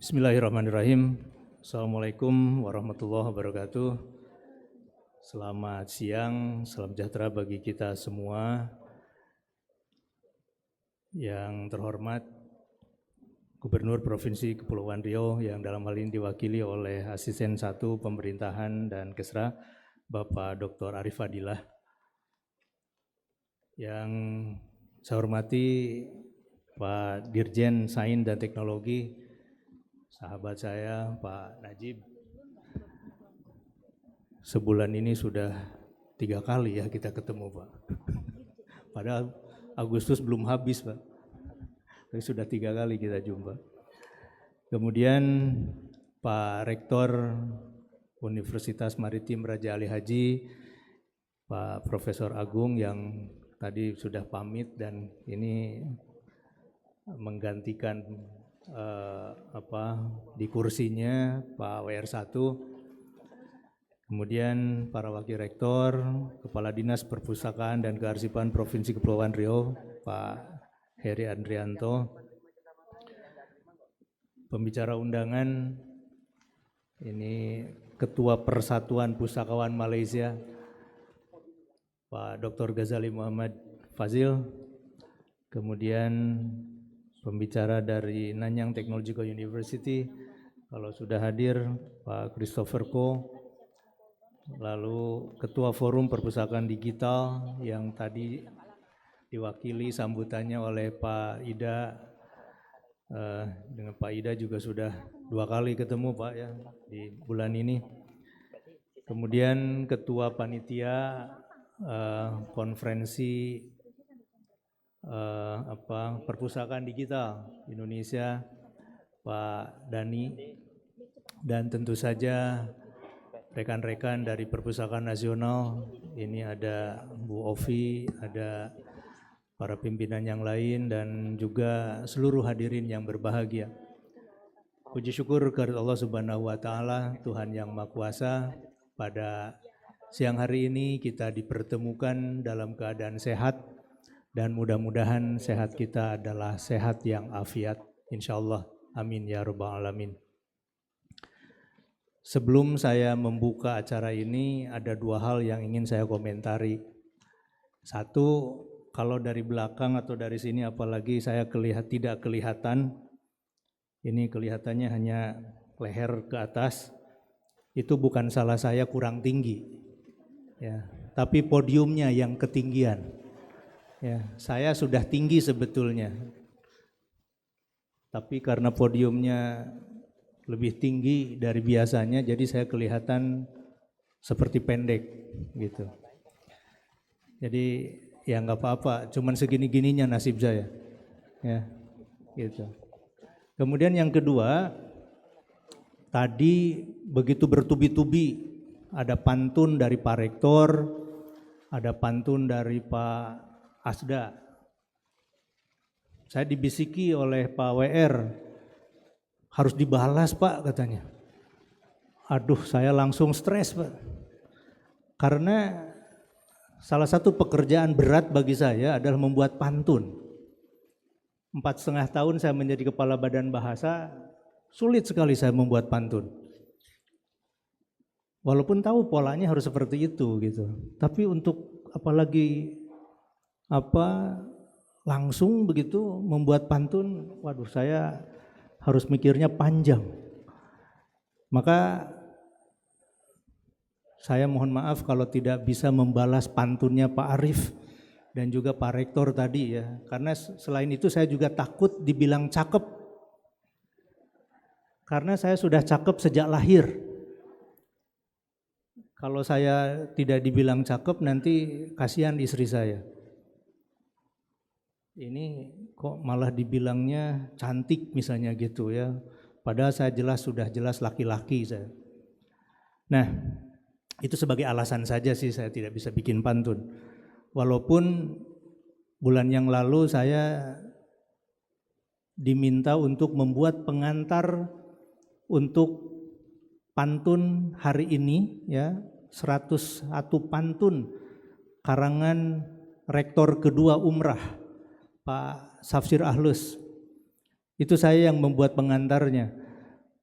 Bismillahirrahmanirrahim. Assalamualaikum warahmatullahi wabarakatuh. Selamat siang, salam sejahtera bagi kita semua. Yang terhormat Gubernur Provinsi Kepulauan Riau yang dalam hal ini diwakili oleh Asisten 1 Pemerintahan dan Kesra, Bapak Dr. Arif Fadilah. Yang saya hormati Pak Dirjen Sains dan Teknologi, sahabat saya Pak Najib. Sebulan ini sudah 3 kali ya kita ketemu Pak. Padahal Agustus belum habis Pak. Tapi sudah 3 kali kita jumpa. Kemudian Pak Rektor Universitas Maritim Raja Ali Haji, Pak Profesor Agung yang tadi sudah pamit dan ini menggantikan di kursinya Pak WR1. Kemudian para wakil rektor, Kepala Dinas Perpustakaan dan Kearsipan Provinsi Kepulauan Riau, Pak Heri Andrianto. Pembicara undangan, ini Ketua Persatuan Pustakawan Malaysia, Pak Dr. Ghazali Muhammad Fazil. Kemudian pembicara dari Nanyang Technological University, kalau sudah hadir Pak Christopher Ko. Lalu Ketua Forum Perpustakaan Digital yang tadi diwakili sambutannya oleh Pak Ida. Dengan Pak Ida juga sudah 2 kali ketemu Pak ya di bulan ini. Kemudian Ketua Panitia Konferensi Perpustakaan Digital Indonesia, Pak Dani, dan tentu saja rekan-rekan dari Perpustakaan Nasional. Ini ada Bu Ovi, ada para pimpinan yang lain dan juga seluruh hadirin yang berbahagia. Puji syukur kepada Allah Subhanahu wa taala, Tuhan yang Maha Kuasa. Pada siang hari ini kita dipertemukan dalam keadaan sehat. Dan mudah-mudahan sehat kita adalah sehat yang afiat, insyaallah. Amin ya rabbal alamin. Sebelum saya membuka acara ini, ada 2 hal yang ingin saya komentari. 1, kalau dari belakang atau dari sini apalagi saya tidak kelihatan, ini kelihatannya hanya leher ke atas, itu bukan salah saya kurang tinggi, ya, tapi podiumnya yang ketinggian. Ya, saya sudah tinggi sebetulnya, tapi karena podiumnya lebih tinggi dari biasanya, jadi saya kelihatan seperti pendek gitu. Jadi ya nggak apa-apa, cuman segini-gininya nasib saya, ya gitu. Kemudian yang kedua, tadi begitu bertubi-tubi, ada pantun dari Pak Rektor, ada pantun dari Pak Asda. Saya dibisiki oleh Pak WR, harus dibalas Pak katanya. Aduh, saya langsung stres Pak. Karena salah satu pekerjaan berat bagi saya adalah membuat pantun. 4,5 tahun saya menjadi Kepala Badan Bahasa, sulit sekali saya membuat pantun. Walaupun tahu polanya harus seperti itu gitu. Tapi untuk apalagi langsung begitu membuat pantun, waduh saya harus mikirnya panjang. Maka saya mohon maaf kalau tidak bisa membalas pantunnya Pak Arif dan juga Pak Rektor tadi ya. Karena selain itu saya juga takut dibilang cakep. Karena saya sudah cakep sejak lahir. Kalau saya tidak dibilang cakep nanti kasihan istri saya. Ini kok malah dibilangnya cantik misalnya gitu ya. Padahal saya sudah jelas laki-laki saya. Nah, itu sebagai alasan saja sih saya tidak bisa bikin pantun. Walaupun bulan yang lalu saya diminta untuk membuat pengantar untuk pantun hari ini ya, 101 pantun karangan Rektor kedua Umrah Pak Safsir Ahlus. Itu saya yang membuat pengantarnya.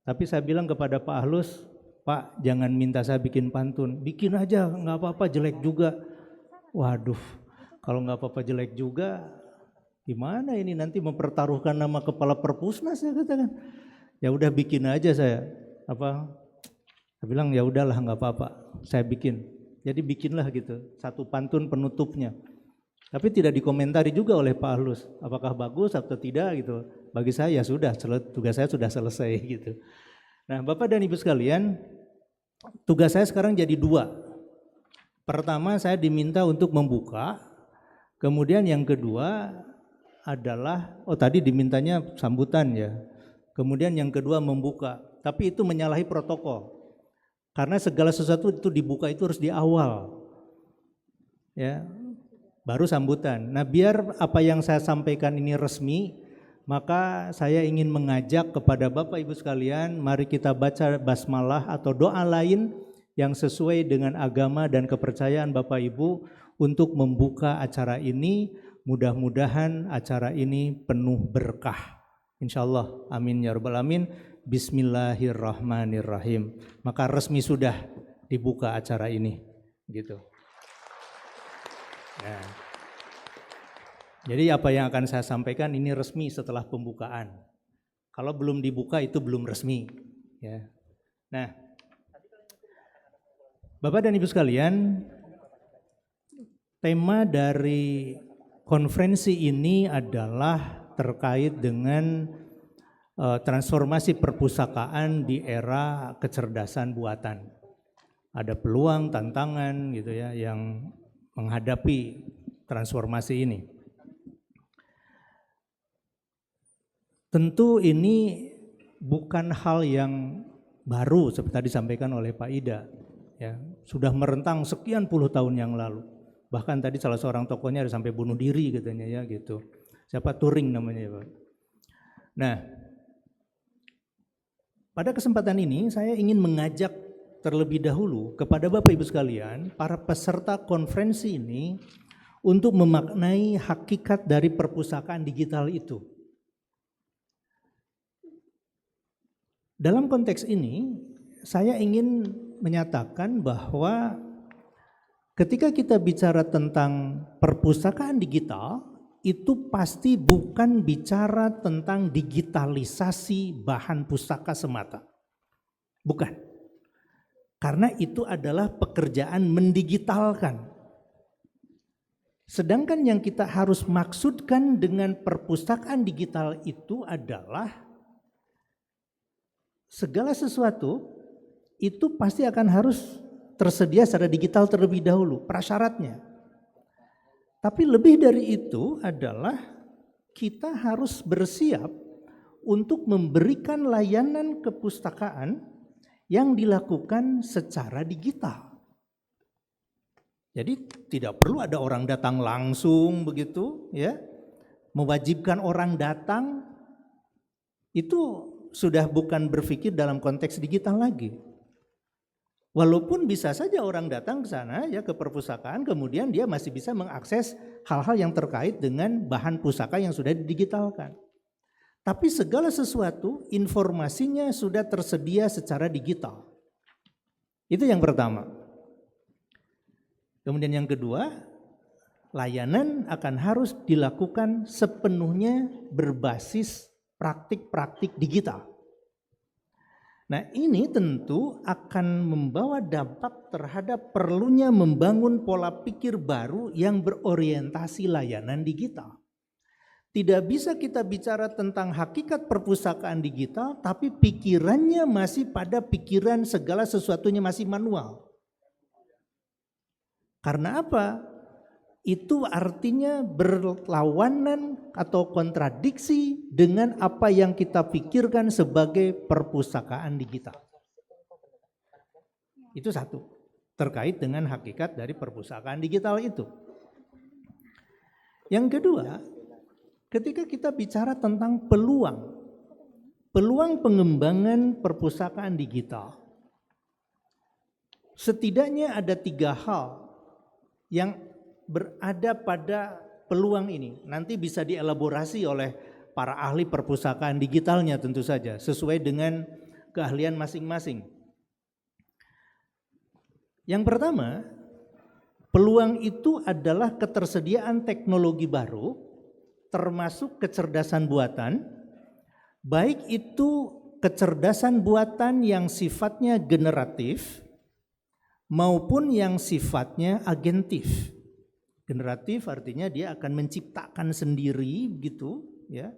Tapi saya bilang kepada Pak Ahlus, Pak jangan minta saya bikin pantun, bikin aja nggak apa-apa jelek juga. Waduh, kalau nggak apa-apa jelek juga, gimana ini nanti mempertaruhkan nama kepala Perpusnas ya katakan. Ya udah bikin aja saya. Saya bilang ya udahlah nggak apa-apa, saya bikin. Jadi bikinlah gitu, satu pantun penutupnya. Tapi tidak dikomentari juga oleh Pak Ahlus, apakah bagus atau tidak gitu. Bagi saya ya sudah, tugas saya sudah selesai gitu. Nah Bapak dan Ibu sekalian, tugas saya sekarang jadi dua. Pertama saya diminta untuk membuka, kemudian yang kedua adalah, tadi dimintanya sambutan ya. Kemudian yang kedua membuka, tapi itu menyalahi protokol. Karena segala sesuatu itu dibuka itu harus di awal. Ya. Baru sambutan. Nah, biar apa yang saya sampaikan ini resmi, maka saya ingin mengajak kepada Bapak Ibu sekalian, mari kita baca basmalah atau doa lain yang sesuai dengan agama dan kepercayaan Bapak Ibu untuk membuka acara ini. Mudah-mudahan acara ini penuh berkah. Insyaallah, amin ya rabbal alamin. Bismillahirrahmanirrahim. Maka resmi sudah dibuka acara ini, gitu. Nah, jadi apa yang akan saya sampaikan ini resmi setelah pembukaan. Kalau belum dibuka itu belum resmi. Ya. Nah, Bapak dan Ibu sekalian, tema dari konferensi ini adalah terkait dengan transformasi perpustakaan di era kecerdasan buatan. Ada peluang, tantangan gitu ya yang menghadapi transformasi ini. Tentu ini bukan hal yang baru seperti tadi disampaikan oleh Pak Ida. Ya, sudah merentang sekian puluh tahun yang lalu. Bahkan tadi salah seorang tokohnya ada sampai bunuh diri katanya ya gitu. Siapa Turing namanya ya Pak. Nah, pada kesempatan ini saya ingin mengajak terlebih dahulu kepada Bapak Ibu sekalian, para peserta konferensi ini untuk memaknai hakikat dari perpustakaan digital itu. Dalam konteks ini, saya ingin menyatakan bahwa ketika kita bicara tentang perpustakaan digital, itu pasti bukan bicara tentang digitalisasi bahan pustaka semata. Bukan. Karena itu adalah pekerjaan mendigitalkan. Sedangkan yang kita harus maksudkan dengan perpustakaan digital itu adalah segala sesuatu itu pasti akan harus tersedia secara digital terlebih dahulu, prasyaratnya. Tapi lebih dari itu adalah kita harus bersiap untuk memberikan layanan kepustakaan yang dilakukan secara digital. Jadi tidak perlu ada orang datang langsung begitu ya. Mewajibkan orang datang itu sudah bukan berpikir dalam konteks digital lagi. Walaupun bisa saja orang datang ke sana ya ke perpustakaan kemudian dia masih bisa mengakses hal-hal yang terkait dengan bahan pusaka yang sudah didigitalkan. Tapi segala sesuatu informasinya sudah tersedia secara digital. Itu yang pertama. Kemudian yang kedua, layanan akan harus dilakukan sepenuhnya berbasis praktik-praktik digital. Nah ini tentu akan membawa dampak terhadap perlunya membangun pola pikir baru yang berorientasi layanan digital. Tidak bisa kita bicara tentang hakikat perpustakaan digital, tapi pikirannya masih pada pikiran segala sesuatunya masih manual. Karena apa? Itu artinya berlawanan atau kontradiksi dengan apa yang kita pikirkan sebagai perpustakaan digital. Itu satu, terkait dengan hakikat dari perpustakaan digital itu. Yang kedua, ketika kita bicara tentang peluang pengembangan perpustakaan digital, setidaknya ada 3 hal yang berada pada peluang ini. Nanti bisa dielaborasi oleh para ahli perpustakaan digitalnya tentu saja, sesuai dengan keahlian masing-masing. Yang pertama, peluang itu adalah ketersediaan teknologi baru, termasuk kecerdasan buatan, baik itu kecerdasan buatan yang sifatnya generatif maupun yang sifatnya agentif. Generatif artinya dia akan menciptakan sendiri gitu, ya.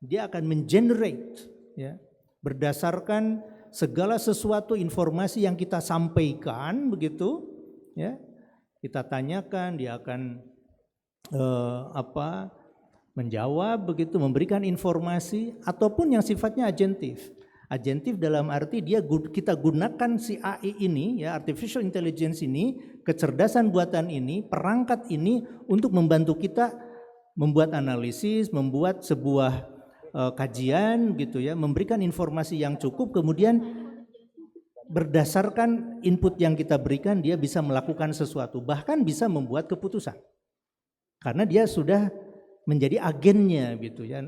Dia akan mengenerate, ya, berdasarkan segala sesuatu informasi yang kita sampaikan begitu, ya. Kita tanyakan, dia akan menjawab begitu, memberikan informasi, ataupun yang sifatnya agentif. Agentif dalam arti kita gunakan si AI ini, ya, artificial intelligence ini, kecerdasan buatan ini, perangkat ini untuk membantu kita membuat analisis, membuat sebuah kajian gitu, ya, memberikan informasi yang cukup, kemudian berdasarkan input yang kita berikan dia bisa melakukan sesuatu, bahkan bisa membuat keputusan. Karena dia sudah menjadi agennya gitu, ya,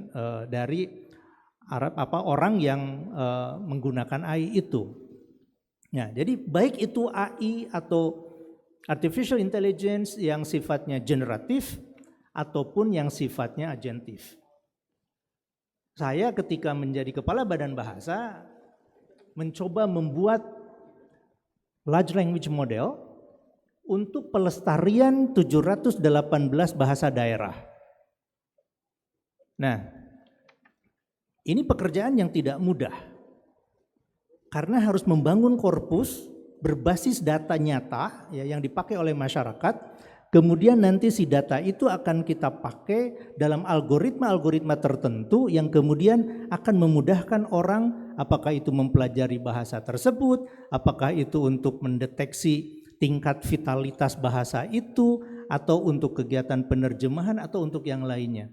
dari orang yang menggunakan AI itu. Ya, jadi baik itu AI atau artificial intelligence yang sifatnya generatif ataupun yang sifatnya agentif. Saya ketika menjadi kepala Badan Bahasa mencoba membuat large language model untuk pelestarian 718 bahasa daerah. Nah, ini pekerjaan yang tidak mudah karena harus membangun korpus berbasis data nyata, ya, yang dipakai oleh masyarakat. Kemudian nanti si data itu akan kita pakai dalam algoritma-algoritma tertentu yang kemudian akan memudahkan orang, apakah itu mempelajari bahasa tersebut, apakah itu untuk mendeteksi tingkat vitalitas bahasa itu, atau untuk kegiatan penerjemahan, atau untuk yang lainnya.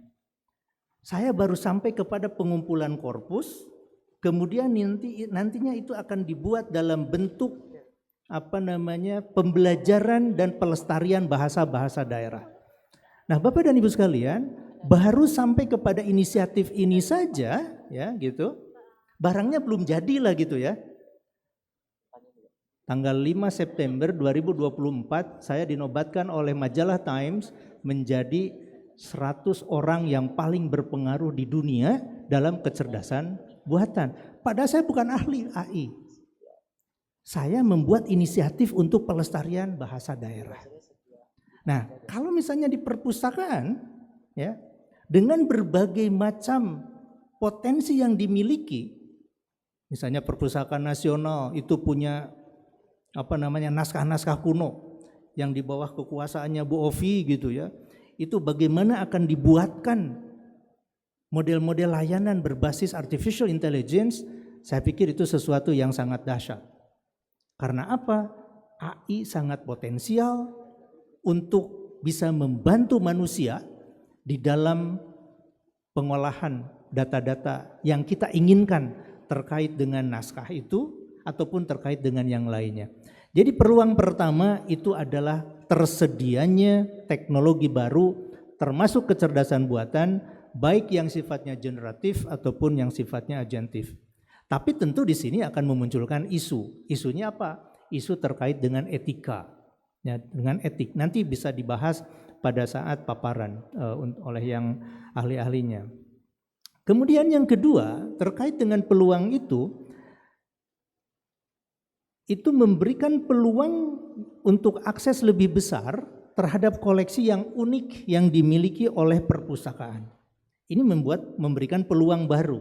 Saya baru sampai kepada pengumpulan korpus, kemudian nantinya itu akan dibuat dalam bentuk pembelajaran dan pelestarian bahasa-bahasa daerah. Nah, Bapak dan Ibu sekalian, baru sampai kepada inisiatif ini saja, ya, gitu. Barangnya belum jadi lah gitu, ya. Tanggal 5 September 2024 saya dinobatkan oleh majalah Times menjadi 100 orang yang paling berpengaruh di dunia dalam kecerdasan buatan. Padahal saya bukan ahli AI. Saya membuat inisiatif untuk pelestarian bahasa daerah. Nah, kalau misalnya di perpustakaan, ya, dengan berbagai macam potensi yang dimiliki, misalnya Perpustakaan Nasional itu punya naskah-naskah kuno yang di bawah kekuasaannya Bu Ovi gitu, ya. Itu bagaimana akan dibuatkan model-model layanan berbasis artificial intelligence, saya pikir itu sesuatu yang sangat dahsyat. Karena apa? AI sangat potensial untuk bisa membantu manusia di dalam pengolahan data-data yang kita inginkan terkait dengan naskah itu ataupun terkait dengan yang lainnya. Jadi peluang pertama itu adalah tersedianya teknologi baru termasuk kecerdasan buatan, baik yang sifatnya generatif ataupun yang sifatnya agentif. Tapi tentu di sini akan memunculkan isu. Isunya apa? Isu terkait dengan etika, ya, dengan etik. Nanti bisa dibahas pada saat paparan oleh yang ahli-ahlinya. Kemudian yang kedua, terkait dengan peluang itu memberikan peluang untuk akses lebih besar terhadap koleksi yang unik yang dimiliki oleh perpustakaan. Ini memberikan peluang baru.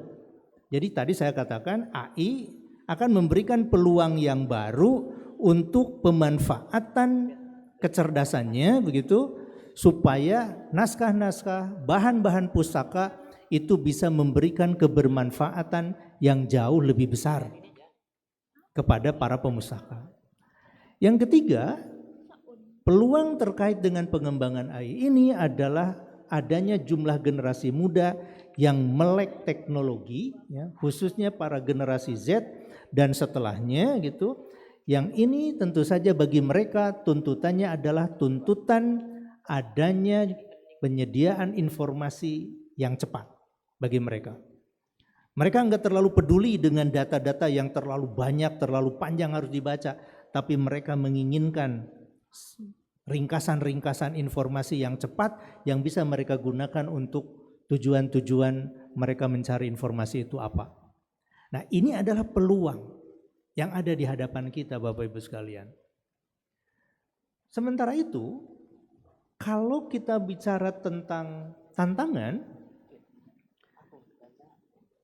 Jadi tadi saya katakan AI akan memberikan peluang yang baru untuk pemanfaatan kecerdasannya begitu, supaya naskah-naskah, bahan-bahan pustaka itu bisa memberikan kebermanfaatan yang jauh lebih besar kepada para pemustaka. Yang ketiga, peluang terkait dengan pengembangan AI ini adalah adanya jumlah generasi muda yang melek teknologi, ya, khususnya para generasi Z dan setelahnya gitu. Yang ini tentu saja bagi mereka tuntutannya adalah tuntutan adanya penyediaan informasi yang cepat bagi mereka. Mereka enggak terlalu peduli dengan data-data yang terlalu banyak, terlalu panjang harus dibaca, tapi mereka menginginkan ringkasan-ringkasan informasi yang cepat yang bisa mereka gunakan untuk tujuan-tujuan mereka mencari informasi itu apa. Nah, ini adalah peluang yang ada di hadapan kita, Bapak Ibu sekalian. Sementara itu, kalau kita bicara tentang tantangan,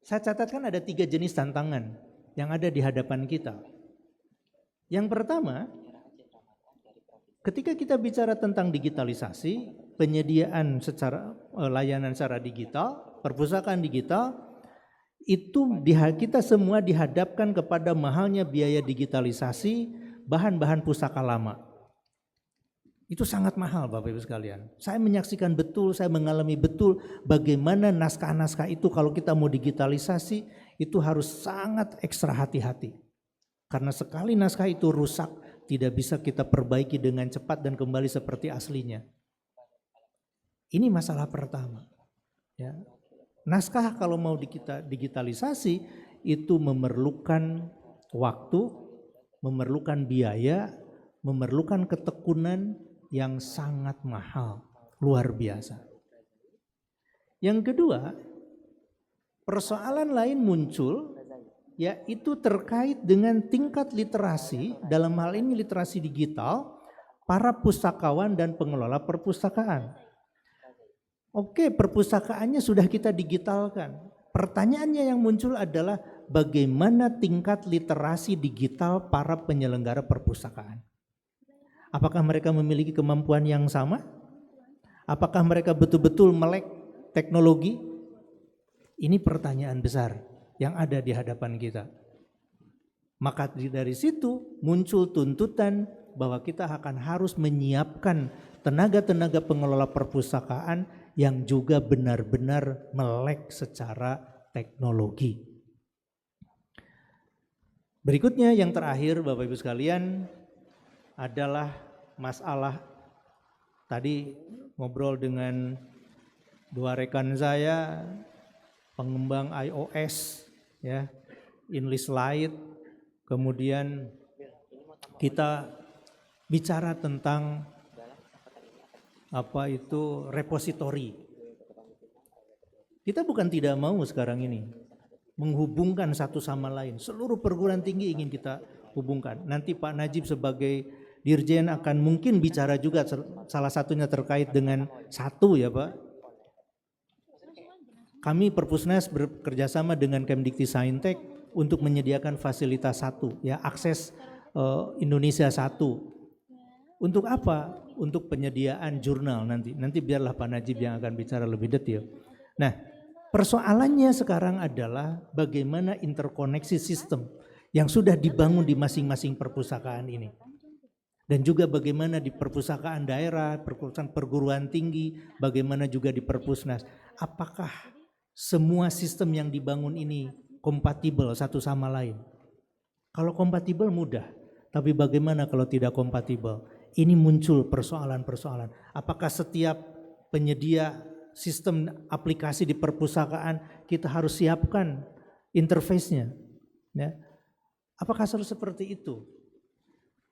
saya catatkan ada 3 jenis tantangan yang ada di hadapan kita. Yang pertama, ketika kita bicara tentang digitalisasi, penyediaan secara layanan secara digital, perpustakaan digital, itu kita semua dihadapkan kepada mahalnya biaya digitalisasi bahan-bahan pustaka lama. Itu sangat mahal Bapak Ibu sekalian. Saya menyaksikan betul, saya mengalami betul bagaimana naskah-naskah itu kalau kita mau digitalisasi itu harus sangat ekstra hati-hati. Karena sekali naskah itu rusak, tidak bisa kita perbaiki dengan cepat dan kembali seperti aslinya. Ini masalah pertama. Ya. Naskah kalau mau digitalisasi itu memerlukan waktu, memerlukan biaya, memerlukan ketekunan yang sangat mahal, luar biasa. Yang kedua, persoalan lain muncul, yaitu terkait dengan tingkat literasi, dalam hal ini literasi digital, para pustakawan dan pengelola perpustakaan. Oke, perpustakaannya sudah kita digitalkan. Pertanyaannya yang muncul adalah bagaimana tingkat literasi digital para penyelenggara perpustakaan. Apakah mereka memiliki kemampuan yang sama? Apakah mereka betul-betul melek teknologi? Ini pertanyaan besar yang ada di hadapan kita. Maka dari situ muncul tuntutan bahwa kita akan harus menyiapkan tenaga-tenaga pengelola perpustakaan yang juga benar-benar melek secara teknologi. Berikutnya yang terakhir Bapak Ibu sekalian adalah masalah tadi ngobrol dengan 2 rekan saya pengembang iOS ya, English Lite, kemudian kita bicara tentang apa itu repository. Kita bukan tidak mau sekarang ini menghubungkan satu sama lain. Seluruh perguruan tinggi ingin kita hubungkan. Nanti Pak Najib sebagai Dirjen akan mungkin bicara juga salah satunya terkait dengan satu ya Pak. Kami Perpusnas bekerjasama dengan Kemdikti-Saintek untuk menyediakan fasilitas satu ya, akses Indonesia 1. Untuk apa? Untuk penyediaan jurnal nanti. Nanti biarlah Pak Najib yang akan bicara lebih detail. Nah, persoalannya sekarang adalah bagaimana interkoneksi sistem yang sudah dibangun di masing-masing perpustakaan ini. Dan juga bagaimana di perpustakaan daerah, perguruan tinggi, bagaimana juga di Perpusnas. Apakah semua sistem yang dibangun ini kompatibel satu sama lain? Kalau kompatibel mudah, tapi bagaimana kalau tidak kompatibel? Ini muncul persoalan-persoalan. Apakah setiap penyedia sistem aplikasi di perpustakaan kita harus siapkan interface-nya? Ya. Apakah harus seperti itu?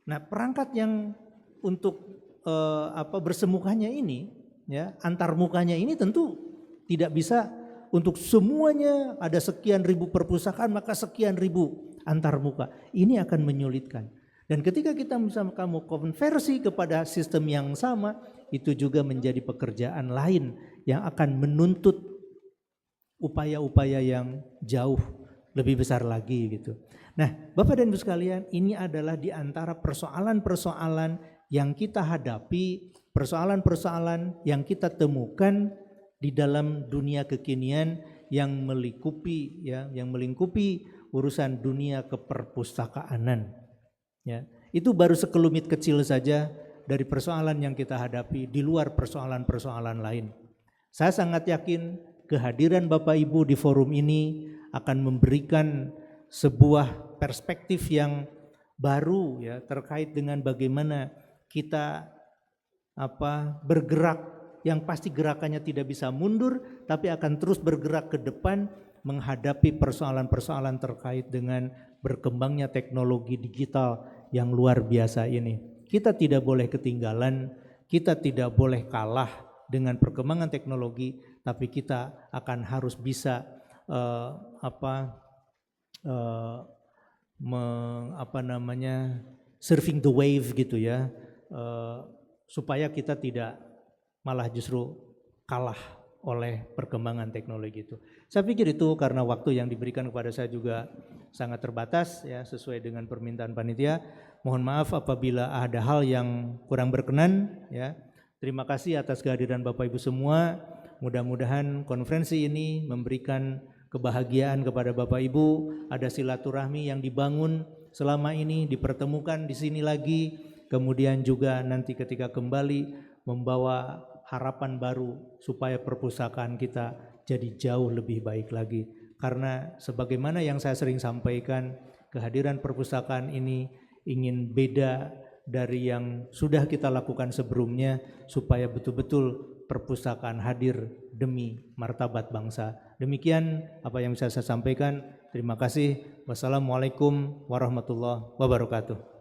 Nah, perangkat yang untuk bersemukanya ini, ya, antar mukanya ini tentu tidak bisa untuk semuanya ada sekian ribu perpustakaan maka sekian ribu antar muka. Ini akan menyulitkan. Dan ketika kita bersama kamu konversi kepada sistem yang sama, itu juga menjadi pekerjaan lain yang akan menuntut upaya-upaya yang jauh lebih besar lagi gitu. Nah, Bapak dan Ibu sekalian, ini adalah di antara persoalan-persoalan yang kita hadapi, persoalan-persoalan yang kita temukan di dalam dunia kekinian yang melingkupi ya, yang melingkupi urusan dunia keperpustakaanan. Ya, itu baru sekelumit kecil saja dari persoalan yang kita hadapi di luar persoalan-persoalan lain. Saya sangat yakin kehadiran Bapak Ibu di forum ini akan memberikan sebuah perspektif yang baru ya terkait dengan bagaimana kita bergerak yang pasti gerakannya tidak bisa mundur tapi akan terus bergerak ke depan menghadapi persoalan-persoalan terkait dengan berkembangnya teknologi digital yang luar biasa ini. Kita tidak boleh ketinggalan, kita tidak boleh kalah dengan perkembangan teknologi, tapi kita akan harus bisa surfing the wave gitu ya, supaya kita tidak malah justru kalah oleh perkembangan teknologi itu. Saya pikir itu karena waktu yang diberikan kepada saya juga sangat terbatas ya, sesuai dengan permintaan panitia. Mohon maaf apabila ada hal yang kurang berkenan ya. Terima kasih atas kehadiran Bapak Ibu semua. Mudah-mudahan konferensi ini memberikan kebahagiaan kepada Bapak Ibu, ada silaturahmi yang dibangun selama ini, dipertemukan di sini lagi, kemudian juga nanti ketika kembali membawa harapan baru supaya perpustakaan kita jadi jauh lebih baik lagi. Karena sebagaimana yang saya sering sampaikan, kehadiran perpustakaan ini ingin beda dari yang sudah kita lakukan sebelumnya, supaya betul-betul perpustakaan hadir demi martabat bangsa. Demikian apa yang bisa saya sampaikan. Terima kasih. Wassalamualaikum warahmatullahi wabarakatuh.